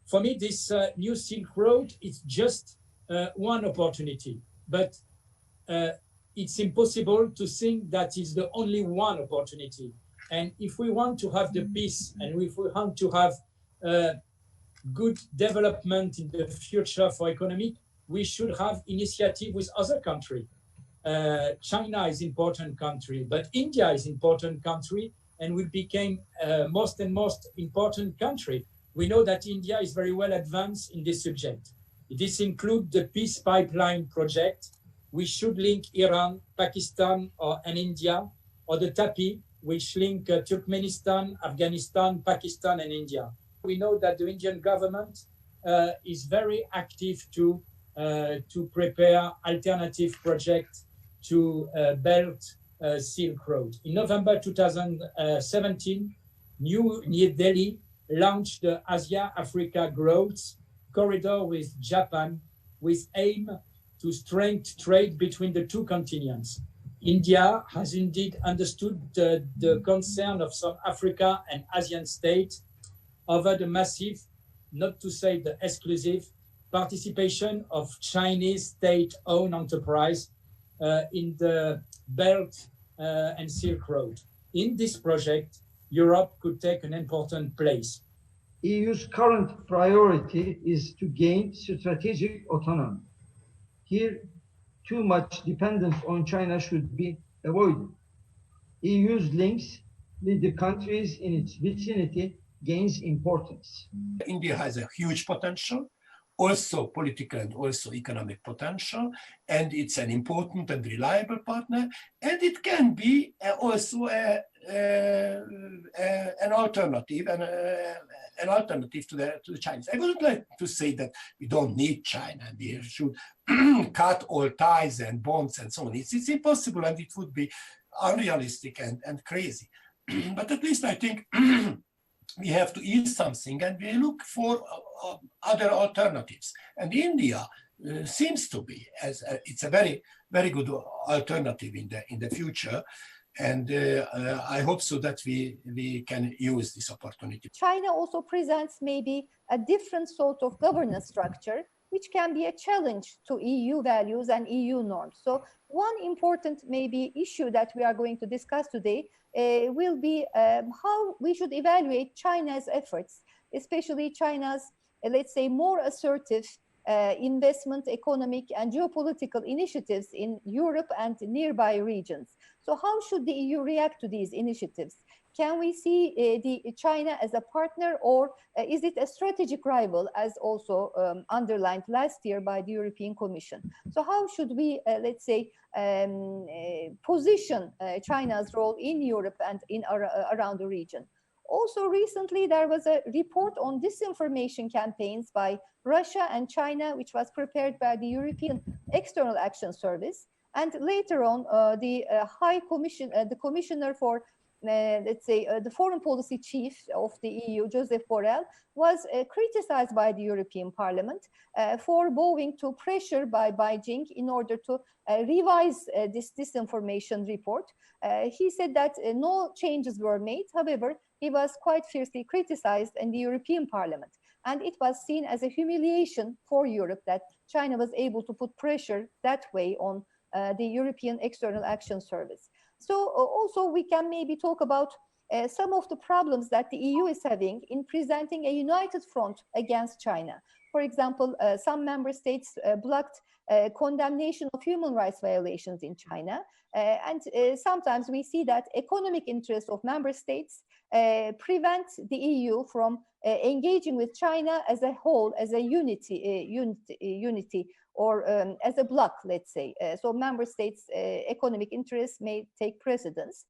For me, this new Silk Road is just one opportunity, but it's impossible to think that it's the only one opportunity. And if we want to have the peace, and if we want to have good development in the future for economy, we should have initiative with other countries. China is important country, but India is important country, and we became most and most important country. We know that India is very well advanced in this subject. This includes the peace pipeline project. We should link Iran, Pakistan, and India, or the TAPI, which link Turkmenistan, Afghanistan, Pakistan, and India. We know that the Indian government is very active to prepare alternative projects to Belt Silk Road. In November 2017, New Delhi launched the Asia-Africa Growth Corridor with Japan, with aim to strengthen trade between the two continents. India has indeed understood the concern of some Africa and Asian states over the massive, not to say the exclusive, participation of Chinese state-owned enterprise in the Belt and Silk Road. In this project, Europe could take an important place. EU's current priority is to gain strategic autonomy. Here, too much dependence on China should be avoided. EU's links with the countries in its vicinity gains importance. India has a huge potential, also political and also economic potential, and it's an important and reliable partner, and it can be also an alternative to the Chinese. I wouldn't like to say that we don't need China and we should cut all ties and bonds and so on. It's impossible, and it would be unrealistic and crazy. But at least I think we have to eat something, and we look for other alternatives. And India seems to be, it's a very, very good alternative in the future. And I hope so that we can use this opportunity. China also presents maybe a different sort of governance structure, which can be a challenge to EU values and EU norms. So one important maybe issue that we are going to discuss today will be how we should evaluate China's efforts, especially China's, let's say, more assertive investment, economic and geopolitical initiatives in Europe and nearby regions. So how should the EU react to these initiatives? Can we see China as a partner, or is it a strategic rival, as also underlined last year by the European Commission? So how should we, let's say, position China's role in Europe and around the region? Also, recently, there was a report on disinformation campaigns by Russia and China, which was prepared by the European External Action Service. And later on, the Commissioner for let's say, the foreign policy chief of the EU, Joseph Borrell, was criticized by the European Parliament for bowing to pressure by Beijing in order to revise this disinformation report. He said that no changes were made. However, he was quite fiercely criticized in the European Parliament. And it was seen as a humiliation for Europe that China was able to put pressure that way on the European External Action Service. So also we can maybe talk about some of the problems that the EU is having in presenting a united front against China. For example, some member states blocked condemnation of human rights violations in China. And sometimes we see that economic interests of member states prevent the EU from engaging with China as a whole, as a unity or as a bloc, let's say. So member states' economic interests may take precedence.